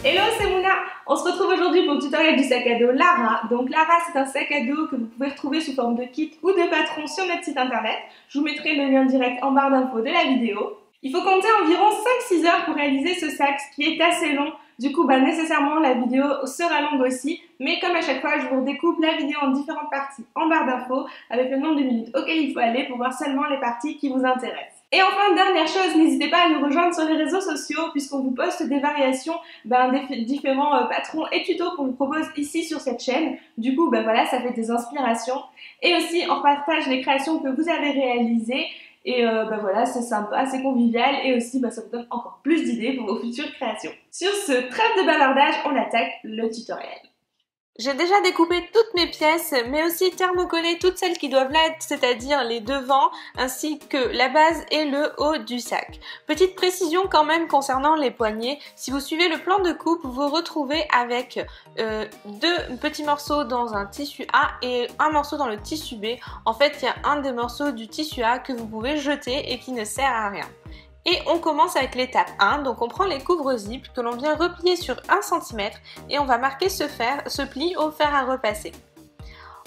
Hello, c'est Mouna. On se retrouve aujourd'hui pour le tutoriel du sac à dos Lara. Donc Lara, c'est un sac à dos que vous pouvez retrouver sous forme de kit ou de patron sur notre site internet. Je vous mettrai le lien direct en barre d'infos de la vidéo. Il faut compter environ 5-6 heures pour réaliser ce sac, ce qui est assez long. Du coup, nécessairement, la vidéo sera longue aussi. Mais comme à chaque fois, je vous redécoupe la vidéo en différentes parties en barre d'infos avec le nombre de minutes auxquelles il faut aller pour voir seulement les parties qui vous intéressent. Et enfin, dernière chose, n'hésitez pas à nous rejoindre sur les réseaux sociaux puisqu'on vous poste des variations des différents patrons et tutos qu'on vous propose ici sur cette chaîne. Du coup, voilà, ça fait des inspirations. Et aussi, on partage les créations que vous avez réalisées. Et voilà, c'est sympa, c'est convivial et aussi ça vous donne encore plus d'idées pour vos futures créations. Sur ce, trêve de bavardage, on attaque le tutoriel. J'ai déjà découpé toutes mes pièces, mais aussi thermocollé toutes celles qui doivent l'être, c'est-à-dire les devants, ainsi que la base et le haut du sac. Petite précision quand même concernant les poignées, si vous suivez le plan de coupe, vous vous retrouvez avec deux petits morceaux dans un tissu A et un morceau dans le tissu B. En fait, il y a un des morceaux du tissu A que vous pouvez jeter et qui ne sert à rien. Et on commence avec l'étape 1, donc on prend les couvre-zip que l'on vient replier sur 1 cm et on va marquer ce pli au fer à repasser.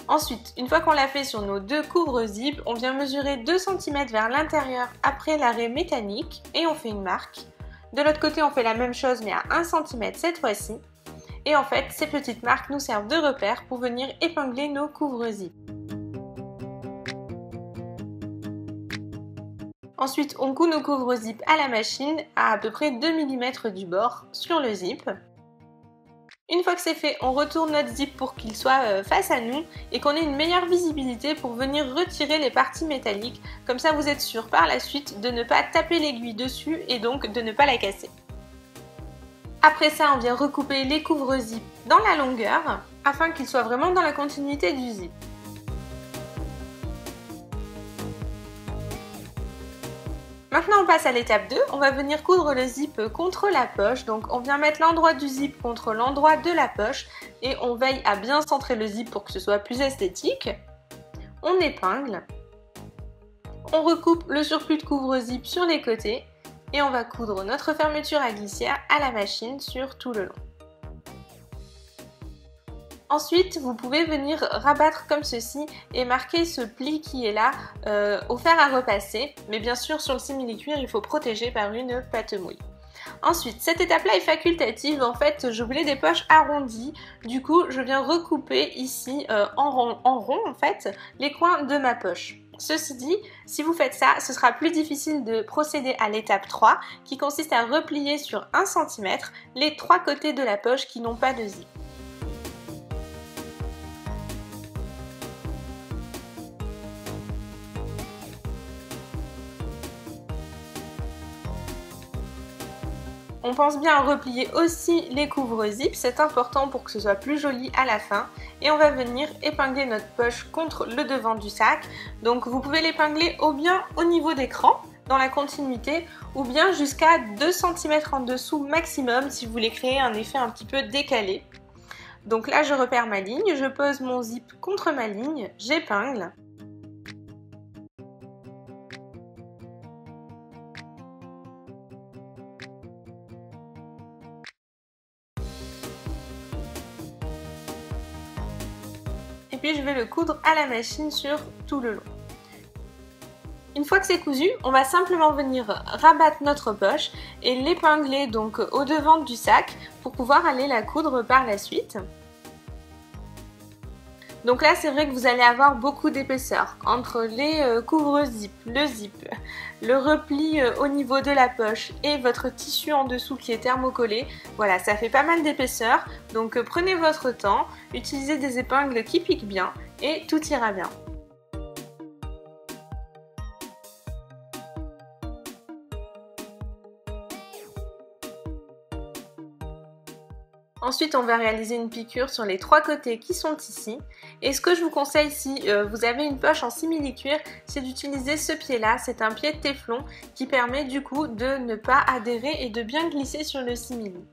Ensuite, une fois qu'on l'a fait sur nos deux couvre-zip, on vient mesurer 2 cm vers l'intérieur après l'arrêt mécanique et on fait une marque. De l'autre côté, on fait la même chose mais à 1 cm cette fois-ci. Et en fait, ces petites marques nous servent de repère pour venir épingler nos couvre-zip. Ensuite, on coud nos couvre-zip à la machine à peu près 2 mm du bord sur le zip. Une fois que c'est fait, on retourne notre zip pour qu'il soit face à nous et qu'on ait une meilleure visibilité pour venir retirer les parties métalliques. Comme ça, vous êtes sûr par la suite de ne pas taper l'aiguille dessus et donc de ne pas la casser. Après ça, on vient recouper les couvre-zip dans la longueur afin qu'ils soient vraiment dans la continuité du zip. Maintenant on passe à l'étape 2, on va venir coudre le zip contre la poche, donc on vient mettre l'endroit du zip contre l'endroit de la poche et on veille à bien centrer le zip pour que ce soit plus esthétique. On épingle, on recoupe le surplus de couvre-zip sur les côtés et on va coudre notre fermeture à glissière à la machine sur tout le long. Ensuite, vous pouvez venir rabattre comme ceci et marquer ce pli qui est là au fer à repasser. Mais bien sûr, sur le simili-cuir, il faut protéger par une pâte mouille. Ensuite, cette étape-là est facultative. En fait, je voulais des poches arrondies. Du coup, je viens recouper ici en rond, en fait, les coins de ma poche. Ceci dit, si vous faites ça, ce sera plus difficile de procéder à l'étape 3 qui consiste à replier sur 1 cm les 3 côtés de la poche qui n'ont pas de zip. On pense bien à replier aussi les couvre-zip, c'est important pour que ce soit plus joli à la fin. Et on va venir épingler notre poche contre le devant du sac. Donc vous pouvez l'épingler ou bien au niveau d'écran, dans la continuité, ou bien jusqu'à 2 cm en dessous maximum si vous voulez créer un effet un petit peu décalé. Donc là je repère ma ligne, je pose mon zip contre ma ligne, j'épingle. Et puis je vais le coudre à la machine sur tout le long. Une fois que c'est cousu, on va simplement venir rabattre notre poche et l'épingler donc au devant du sac pour pouvoir aller la coudre par la suite. Donc là, c'est vrai que vous allez avoir beaucoup d'épaisseur entre les couvre-zip, le zip, le repli au niveau de la poche et votre tissu en dessous qui est thermocollé. Voilà, ça fait pas mal d'épaisseur. Donc prenez votre temps, utilisez des épingles qui piquent bien et tout ira bien. Ensuite, on va réaliser une piqûre sur les 3 côtés qui sont ici. Et ce que je vous conseille si vous avez une poche en simili-cuir, c'est d'utiliser ce pied-là. C'est un pied de téflon qui permet du coup de ne pas adhérer et de bien glisser sur le simili.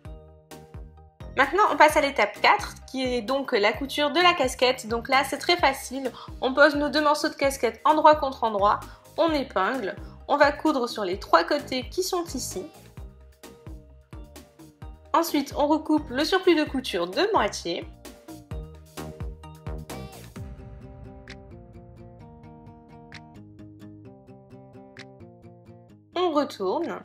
Maintenant, on passe à l'étape 4 qui est donc la couture de la casquette. Donc là, c'est très facile. On pose nos 2 morceaux de casquette endroit contre endroit. On épingle. On va coudre sur les 3 côtés qui sont ici. Ensuite, on recoupe le surplus de couture de moitié. On retourne.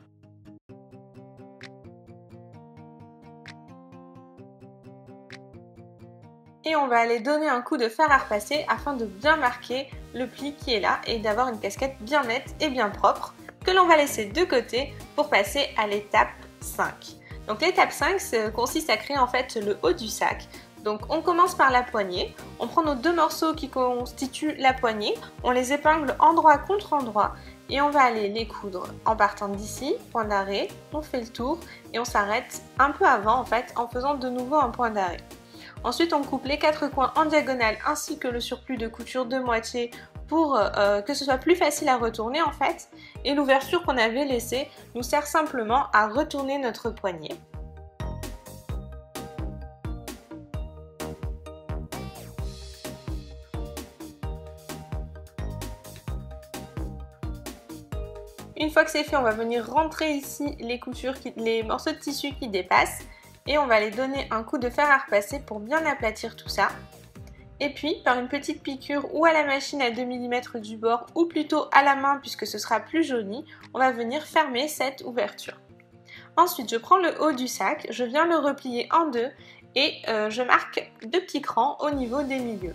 Et on va aller donner un coup de fer à repasser afin de bien marquer le pli qui est là et d'avoir une casquette bien nette et bien propre que l'on va laisser de côté pour passer à l'étape 5. Donc l'étape 5 consiste à créer en fait le haut du sac. Donc on commence par la poignée, on prend nos deux morceaux qui constituent la poignée, on les épingle endroit contre endroit et on va aller les coudre en partant d'ici, point d'arrêt, on fait le tour et on s'arrête un peu avant en fait en faisant de nouveau un point d'arrêt. Ensuite on coupe les quatre coins en diagonale ainsi que le surplus de couture de moitié pour que ce soit plus facile à retourner en fait, et l'ouverture qu'on avait laissée nous sert simplement à retourner notre poignet. Une fois que c'est fait, on va venir rentrer ici les morceaux de tissu qui dépassent et on va les donner un coup de fer à repasser pour bien aplatir tout ça. Et puis, par une petite piqûre ou à la machine à 2 mm du bord ou plutôt à la main puisque ce sera plus joli, on va venir fermer cette ouverture. Ensuite, je prends le haut du sac, je viens le replier en deux et je marque deux petits crans au niveau des milieux.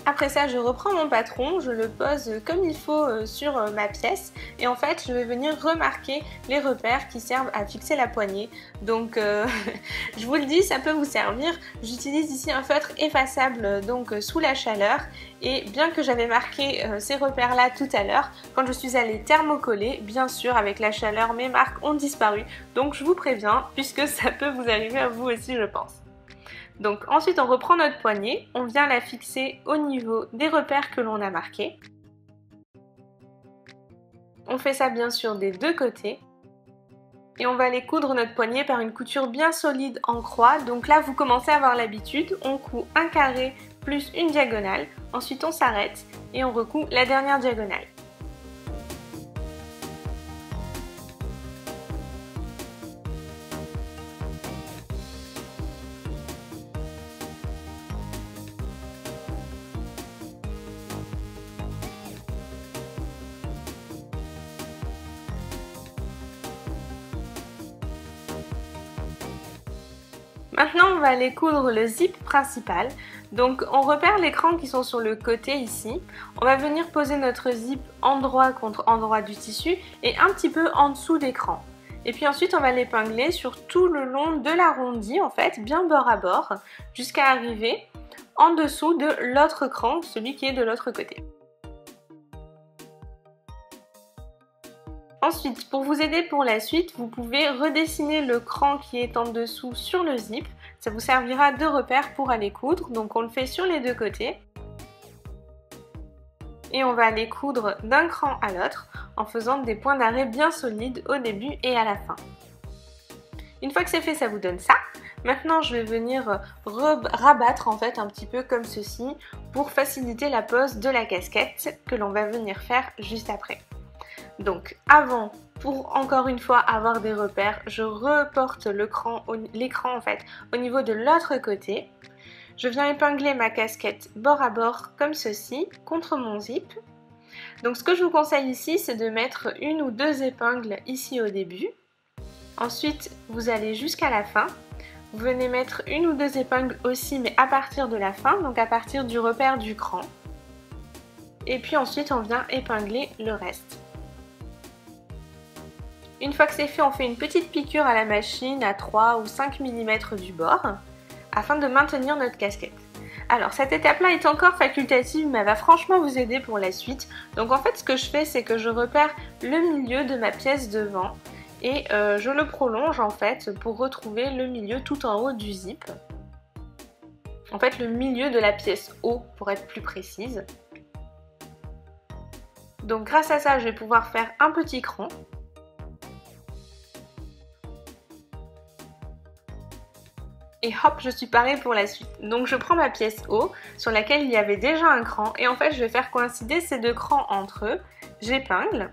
Après ça, je reprends mon patron, je le pose comme il faut sur ma pièce et en fait, je vais venir remarquer les repères qui servent à fixer la poignée. Donc, je vous le dis, ça peut vous servir. J'utilise ici un feutre effaçable donc sous la chaleur et bien que j'avais marqué ces repères-là tout à l'heure, quand je suis allée thermocoller, bien sûr, avec la chaleur, mes marques ont disparu. Donc, je vous préviens, puisque ça peut vous arriver à vous aussi, je pense. Donc ensuite on reprend notre poignée, on vient la fixer au niveau des repères que l'on a marqués. On fait ça bien sûr des deux côtés. Et on va aller coudre notre poignée par une couture bien solide en croix. Donc là vous commencez à avoir l'habitude, on coud un carré plus une diagonale. Ensuite on s'arrête et on recoud la dernière diagonale. Maintenant on va aller coudre le zip principal, donc on repère les crans qui sont sur le côté ici, on va venir poser notre zip endroit contre endroit du tissu et un petit peu en dessous des crans. Et puis ensuite on va l'épingler sur tout le long de l'arrondi en fait, bien bord à bord, jusqu'à arriver en dessous de l'autre cran, celui qui est de l'autre côté. Ensuite, pour vous aider pour la suite, vous pouvez redessiner le cran qui est en dessous sur le zip. Ça vous servira de repère pour aller coudre. Donc on le fait sur les deux côtés. Et on va aller coudre d'un cran à l'autre en faisant des points d'arrêt bien solides au début et à la fin. Une fois que c'est fait, ça vous donne ça. Maintenant, je vais venir rabattre en fait un petit peu comme ceci pour faciliter la pose de la casquette que l'on va venir faire juste après. Donc avant, pour encore une fois avoir des repères, je reporte l'écran en fait au niveau de l'autre côté. Je viens épingler ma casquette bord à bord comme ceci contre mon zip. Donc ce que je vous conseille ici, c'est de mettre une ou deux épingles ici au début. Ensuite, vous allez jusqu'à la fin. Vous venez mettre une ou deux épingles aussi, mais à partir de la fin, donc à partir du repère du cran. Et puis ensuite, on vient épingler le reste. Une fois que c'est fait, on fait une petite piqûre à la machine à 3 ou 5 mm du bord afin de maintenir notre casquette. Alors cette étape-là est encore facultative mais elle va franchement vous aider pour la suite. Donc en fait ce que je fais c'est que je repère le milieu de ma pièce devant et je le prolonge en fait pour retrouver le milieu tout en haut du zip. En fait le milieu de la pièce haut pour être plus précise. Donc grâce à ça je vais pouvoir faire un petit cran. Et hop, je suis parée pour la suite. Donc je prends ma pièce haut sur laquelle il y avait déjà un cran et en fait je vais faire coïncider ces deux crans entre eux. J'épingle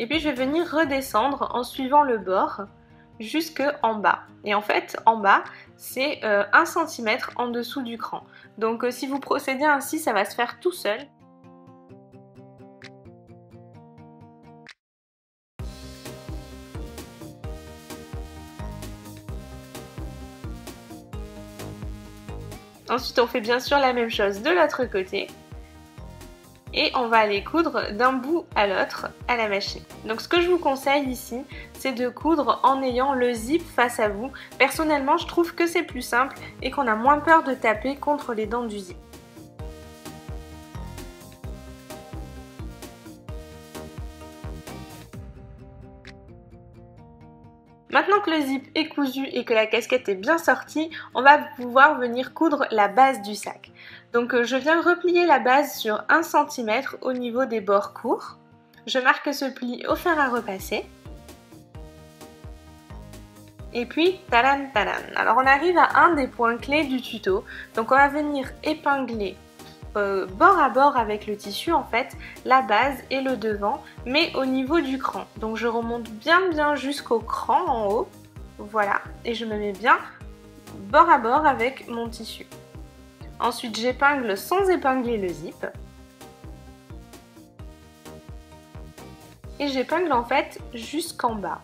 Et puis je vais venir redescendre en suivant le bord jusqu'en bas. Et en fait, en bas, c'est 1 cm en dessous du cran. Donc si vous procédez ainsi, ça va se faire tout seul. Ensuite, on fait bien sûr la même chose de l'autre côté. Et on va aller coudre d'un bout à l'autre à la machine. Donc ce que je vous conseille ici, c'est de coudre en ayant le zip face à vous. Personnellement, je trouve que c'est plus simple et qu'on a moins peur de taper contre les dents du zip. Maintenant que le zip est cousu et que la casquette est bien sortie, on va pouvoir venir coudre la base du sac. Donc je viens replier la base sur 1 cm au niveau des bords courts. Je marque ce pli au fer à repasser. Et puis, tadan tadan. Alors on arrive à un des points clés du tuto. Donc on va venir épingler bord à bord avec le tissu en fait, la base et le devant, mais au niveau du cran. Donc je remonte bien jusqu'au cran en haut, voilà, et je me mets bien bord à bord avec mon tissu. Ensuite j'épingle sans épingler le zip. Et j'épingle en fait jusqu'en bas.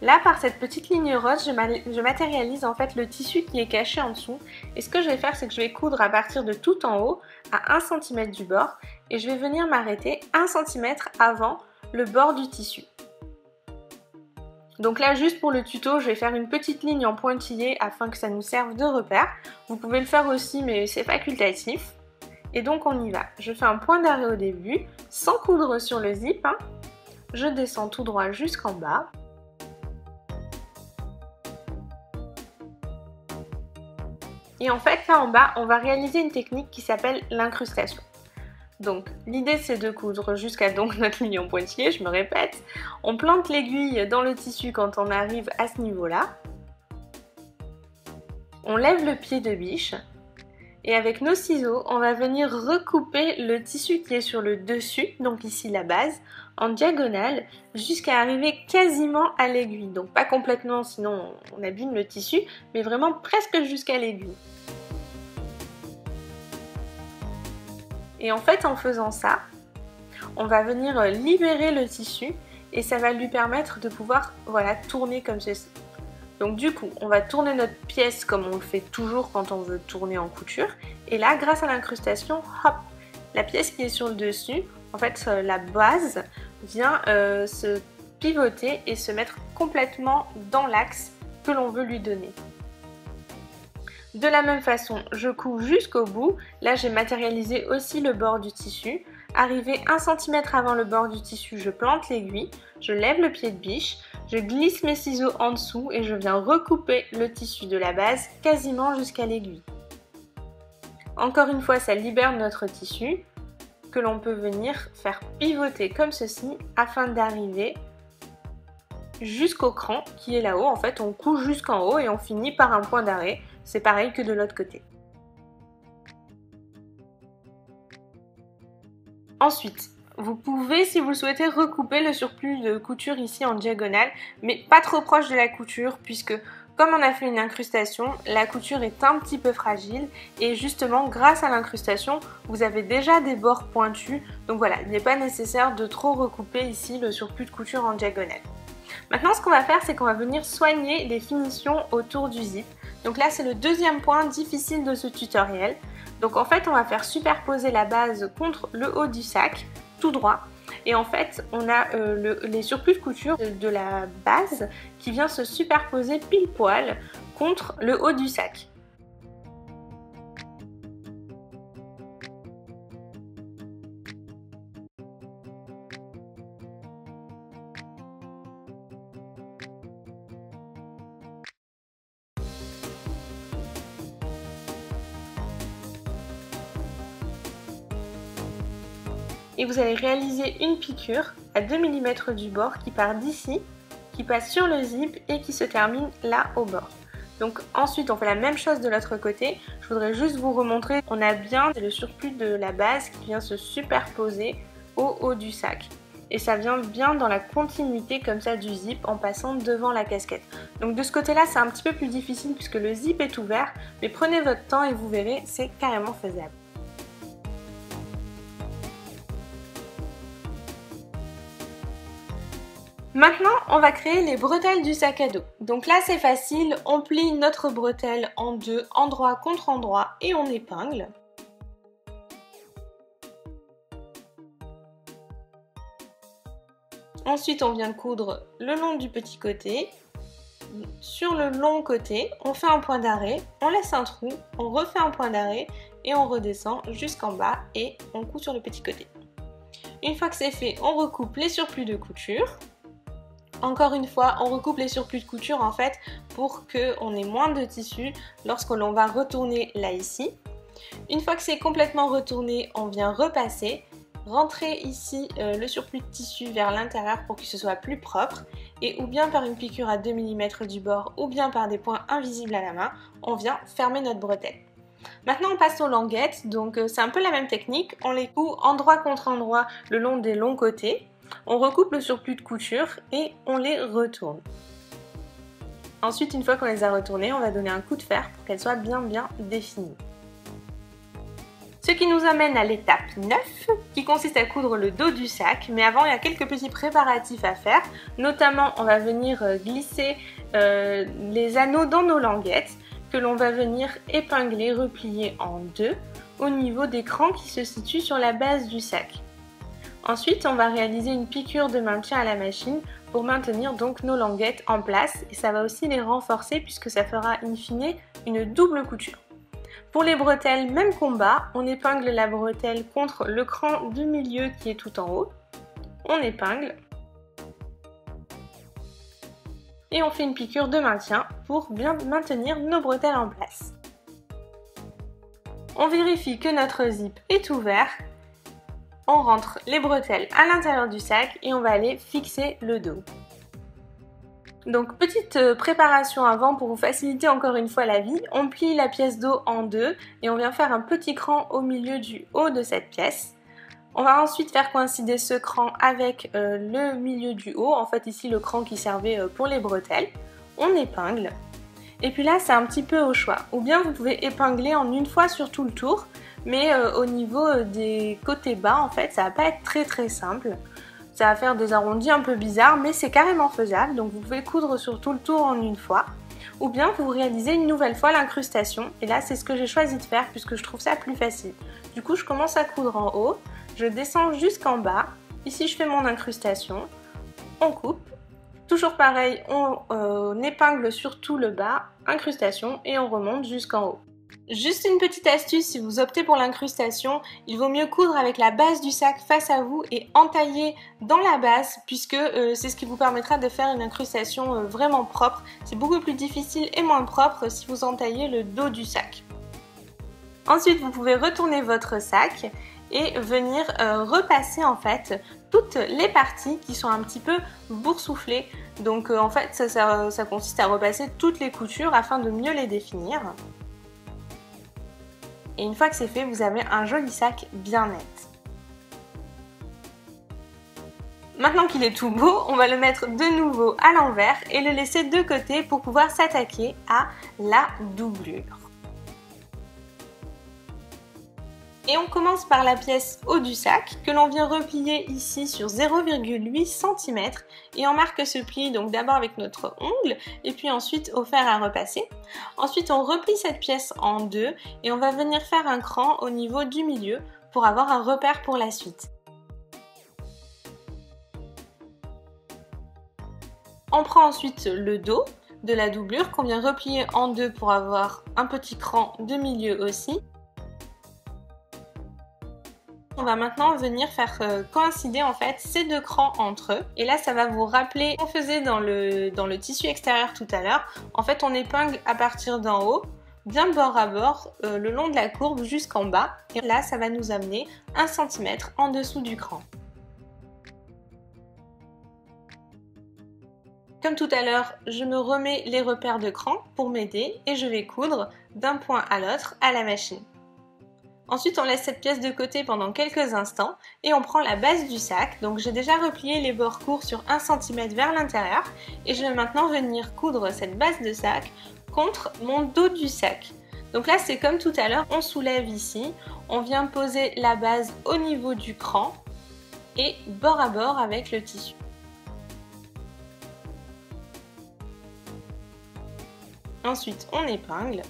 Là, par cette petite ligne rose, je matérialise en fait le tissu qui est caché en dessous. Et ce que je vais faire, c'est que je vais coudre à partir de tout en haut, à 1 cm du bord. Et je vais venir m'arrêter 1 cm avant le bord du tissu. Donc là, juste pour le tuto, je vais faire une petite ligne en pointillé afin que ça nous serve de repère. Vous pouvez le faire aussi, mais c'est facultatif. Et donc on y va. Je fais un point d'arrêt au début, sans coudre sur le zip. Je descends tout droit jusqu'en bas. Et en fait, là en bas, on va réaliser une technique qui s'appelle l'incrustation. Donc, l'idée c'est de coudre jusqu'à donc notre ligne en pointillé, je me répète. On plante l'aiguille dans le tissu quand on arrive à ce niveau-là. On lève le pied de biche. Et avec nos ciseaux, on va venir recouper le tissu qui est sur le dessus, donc ici la base, en diagonale, jusqu'à arriver quasiment à l'aiguille. Donc pas complètement, sinon on abîme le tissu, mais vraiment presque jusqu'à l'aiguille. Et en fait, en faisant ça, on va venir libérer le tissu et ça va lui permettre de pouvoir, voilà, tourner comme ceci. Donc du coup, on va tourner notre pièce comme on le fait toujours quand on veut tourner en couture. Et là, grâce à l'incrustation, hop, la pièce qui est sur le dessus, en fait la base vient se pivoter et se mettre complètement dans l'axe que l'on veut lui donner. De la même façon, je couds jusqu'au bout. Là, j'ai matérialisé aussi le bord du tissu. Arrivé 1 cm avant le bord du tissu, je plante l'aiguille, je lève le pied de biche, je glisse mes ciseaux en dessous et je viens recouper le tissu de la base quasiment jusqu'à l'aiguille. Encore une fois, ça libère notre tissu que l'on peut venir faire pivoter comme ceci afin d'arriver jusqu'au cran qui est là-haut. En fait, on coud jusqu'en haut et on finit par un point d'arrêt. C'est pareil que de l'autre côté. Ensuite, vous pouvez, si vous le souhaitez, recouper le surplus de couture ici en diagonale, mais pas trop proche de la couture puisque comme on a fait une incrustation, la couture est un petit peu fragile et justement grâce à l'incrustation, vous avez déjà des bords pointus. Donc voilà, il n'est pas nécessaire de trop recouper ici le surplus de couture en diagonale. Maintenant, ce qu'on va faire, c'est qu'on va venir soigner les finitions autour du zip. Donc là, c'est le deuxième point difficile de ce tutoriel. Donc en fait, on va faire superposer la base contre le haut du sac, tout droit. Et en fait, on a les surplus de couture de la base qui vient se superposer pile poil contre le haut du sac. Et vous allez réaliser une piqûre à 2 mm du bord qui part d'ici, qui passe sur le zip et qui se termine là au bord. Donc ensuite on fait la même chose de l'autre côté. Je voudrais juste vous remontrer qu'on a bien le surplus de la base qui vient se superposer au haut du sac. Et ça vient bien dans la continuité comme ça du zip en passant devant la casquette. Donc de ce côté là c'est un petit peu plus difficile puisque le zip est ouvert, mais prenez votre temps et vous verrez, c'est carrément faisable. Maintenant, on va créer les bretelles du sac à dos. Donc là, c'est facile, on plie notre bretelle en deux, endroit contre endroit, et on épingle. Ensuite, on vient coudre le long du petit côté. Sur le long côté, on fait un point d'arrêt, on laisse un trou, on refait un point d'arrêt, et on redescend jusqu'en bas, et on coud sur le petit côté. Une fois que c'est fait, on recoupe les surplus de couture. Encore une fois, on recoupe les surplus de couture en fait pour qu'on ait moins de tissu lorsque l'on va retourner là ici. Une fois que c'est complètement retourné, on vient repasser, rentrer ici le surplus de tissu vers l'intérieur pour que ce soit plus propre et ou bien par une piqûre à 2 mm du bord ou bien par des points invisibles à la main, on vient fermer notre bretelle. Maintenant on passe aux languettes, donc c'est un peu la même technique, on les coud endroit contre endroit le long des longs côtés. On recoupe le surplus de couture et on les retourne. Ensuite, une fois qu'on les a retournés, on va donner un coup de fer pour qu'elles soient bien définies. Ce qui nous amène à l'étape 9, qui consiste à coudre le dos du sac. Mais avant, il y a quelques petits préparatifs à faire. Notamment, on va venir glisser les anneaux dans nos languettes, que l'on va venir épingler, replier en deux, au niveau des crans qui se situent sur la base du sac. Ensuite, on va réaliser une piqûre de maintien à la machine pour maintenir donc nos languettes en place et ça va aussi les renforcer puisque ça fera in fine une double couture. Pour les bretelles, même combat, on épingle la bretelle contre le cran du milieu qui est tout en haut. On épingle et on fait une piqûre de maintien pour bien maintenir nos bretelles en place. On vérifie que notre zip est ouvert. On rentre les bretelles à l'intérieur du sac et on va aller fixer le dos. Donc petite préparation avant pour vous faciliter encore une fois la vie, on plie la pièce dos en deux et on vient faire un petit cran au milieu du haut de cette pièce. On va ensuite faire coïncider ce cran avec le milieu du haut, en fait ici le cran qui servait pour les bretelles. On épingle et puis là c'est un petit peu au choix, ou bien vous pouvez épingler en une fois sur tout le tour. Mais au niveau des côtés bas, en fait, ça va pas être très simple. Ça va faire des arrondis un peu bizarres, mais c'est carrément faisable. Donc vous pouvez coudre sur tout le tour en une fois. Ou bien vous réalisez une nouvelle fois l'incrustation. Et là, c'est ce que j'ai choisi de faire puisque je trouve ça plus facile. Du coup, je commence à coudre en haut. Je descends jusqu'en bas. Ici, je fais mon incrustation. On coupe. Toujours pareil, on épingle sur tout le bas, incrustation, et on remonte jusqu'en haut. Juste une petite astuce, si vous optez pour l'incrustation, il vaut mieux coudre avec la base du sac face à vous et entailler dans la base puisque c'est ce qui vous permettra de faire une incrustation vraiment propre. C'est beaucoup plus difficile et moins propre si vous entaillez le dos du sac. Ensuite, vous pouvez retourner votre sac et venir repasser en fait toutes les parties qui sont un petit peu boursouflées. Donc en fait, ça consiste à repasser toutes les coutures afin de mieux les définir. Et une fois que c'est fait, vous avez un joli sac bien net. Maintenant qu'il est tout beau, on va le mettre de nouveau à l'envers et le laisser de côté pour pouvoir s'attaquer à la doublure. Et on commence par la pièce haut du sac que l'on vient replier ici sur 0,8 cm et on marque ce pli donc d'abord avec notre ongle et puis ensuite au fer à repasser. Ensuite on replie cette pièce en deux et on va venir faire un cran au niveau du milieu pour avoir un repère pour la suite. On prend ensuite le dos de la doublure qu'on vient replier en deux pour avoir un petit cran de milieu aussi. On va maintenant venir faire coïncider en fait ces deux crans entre eux. Et là ça va vous rappeler ce qu'on faisait dans le tissu extérieur tout à l'heure. En fait on épingle à partir d'en haut, bien bord à bord, le long de la courbe jusqu'en bas. Et là ça va nous amener 1 cm en dessous du cran. Comme tout à l'heure, je me remets les repères de cran pour m'aider et je vais coudre d'un point à l'autre à la machine. Ensuite, on laisse cette pièce de côté pendant quelques instants et on prend la base du sac. Donc j'ai déjà replié les bords courts sur 1 cm vers l'intérieur et je vais maintenant venir coudre cette base de sac contre mon dos du sac. Donc là, c'est comme tout à l'heure, on soulève ici, on vient poser la base au niveau du cran et bord à bord avec le tissu. Ensuite, on épingle.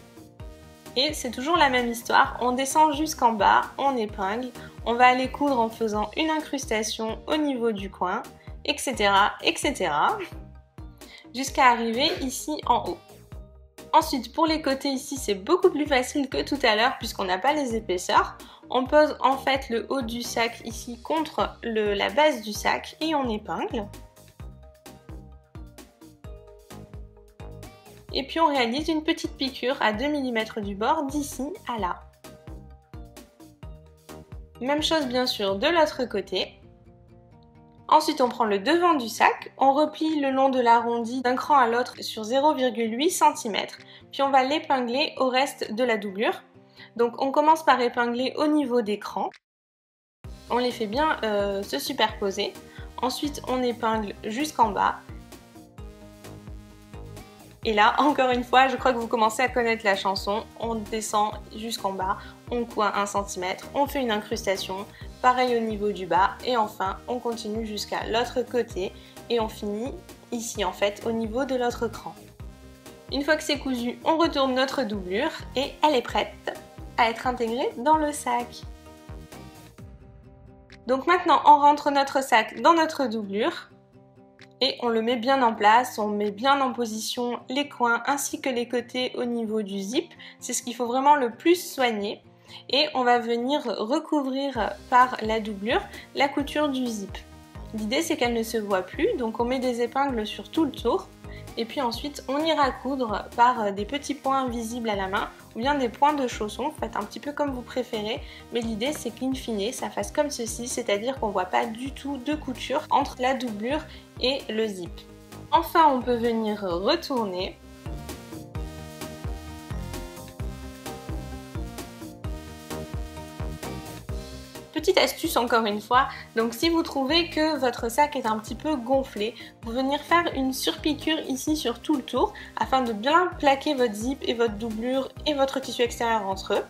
Et c'est toujours la même histoire, on descend jusqu'en bas, on épingle, on va aller coudre en faisant une incrustation au niveau du coin, etc. etc. jusqu'à arriver ici en haut. Ensuite, pour les côtés ici, c'est beaucoup plus facile que tout à l'heure puisqu'on n'a pas les épaisseurs. On pose en fait le haut du sac ici contre la base du sac et on épingle. Et puis on réalise une petite piqûre à 2 mm du bord d'ici à là. Même chose bien sûr de l'autre côté. Ensuite on prend le devant du sac, on replie le long de l'arrondi d'un cran à l'autre sur 0,8 cm, puis on va l'épingler au reste de la doublure. Donc on commence par épingler au niveau des crans, on les fait bien se superposer, ensuite on épingle jusqu'en bas. Et là, encore une fois, je crois que vous commencez à connaître la chanson. On descend jusqu'en bas, on coud 1 cm, on fait une incrustation, pareil au niveau du bas, et enfin, on continue jusqu'à l'autre côté et on finit ici en fait au niveau de l'autre cran. Une fois que c'est cousu, on retourne notre doublure et elle est prête à être intégrée dans le sac. Donc maintenant, on rentre notre sac dans notre doublure. Et on le met bien en place, on met bien en position les coins ainsi que les côtés au niveau du zip. C'est ce qu'il faut vraiment le plus soigner. Et on va venir recouvrir par la doublure la couture du zip. L'idée c'est qu'elle ne se voit plus, donc on met des épingles sur tout le tour. Et puis ensuite on ira coudre par des petits points visibles à la main ou bien des points de chaussons, faites un petit peu comme vous préférez, mais l'idée c'est qu'in fine ça fasse comme ceci, c'est-à-dire qu'on ne voit pas du tout de couture entre la doublure et le zip. Enfin on peut venir retourner. Petite astuce encore une fois, donc si vous trouvez que votre sac est un petit peu gonflé, vous venir faire une surpiqûre ici sur tout le tour afin de bien plaquer votre zip et votre doublure et votre tissu extérieur entre eux.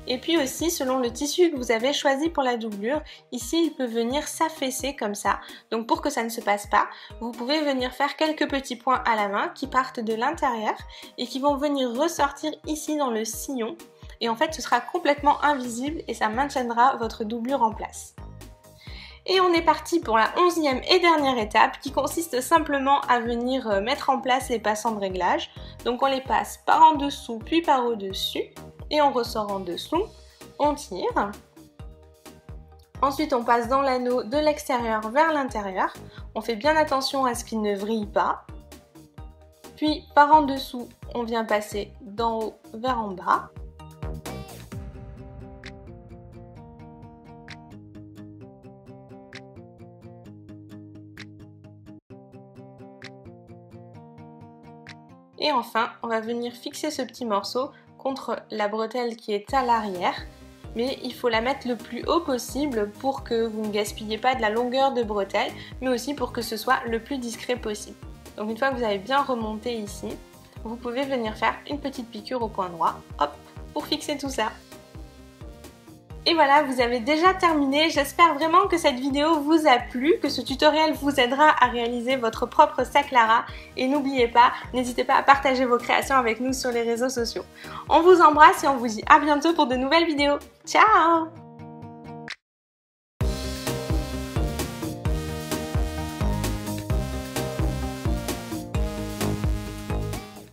Et puis aussi selon le tissu que vous avez choisi pour la doublure, ici il peut venir s'affaisser comme ça. Donc pour que ça ne se passe pas, vous pouvez venir faire quelques petits points à la main qui partent de l'intérieur et qui vont venir ressortir ici dans le sillon. Et en fait ce sera complètement invisible et ça maintiendra votre doublure en place. Et on est parti pour la 11e et dernière étape qui consiste simplement à venir mettre en place les passants de réglage. Donc on les passe par en dessous puis par au dessus et on ressort en dessous, on tire. Ensuite on passe dans l'anneau de l'extérieur vers l'intérieur, on fait bien attention à ce qu'il ne vrille pas. Puis par en dessous on vient passer d'en haut vers en bas. Et enfin, on va venir fixer ce petit morceau contre la bretelle qui est à l'arrière. Mais il faut la mettre le plus haut possible pour que vous ne gaspillez pas de la longueur de bretelle, mais aussi pour que ce soit le plus discret possible. Donc une fois que vous avez bien remonté ici, vous pouvez venir faire une petite piqûre au coin droit, hop, pour fixer tout ça. Et voilà, vous avez déjà terminé. J'espère vraiment que cette vidéo vous a plu, que ce tutoriel vous aidera à réaliser votre propre sac Lara. Et n'oubliez pas, n'hésitez pas à partager vos créations avec nous sur les réseaux sociaux. On vous embrasse et on vous dit à bientôt pour de nouvelles vidéos. Ciao!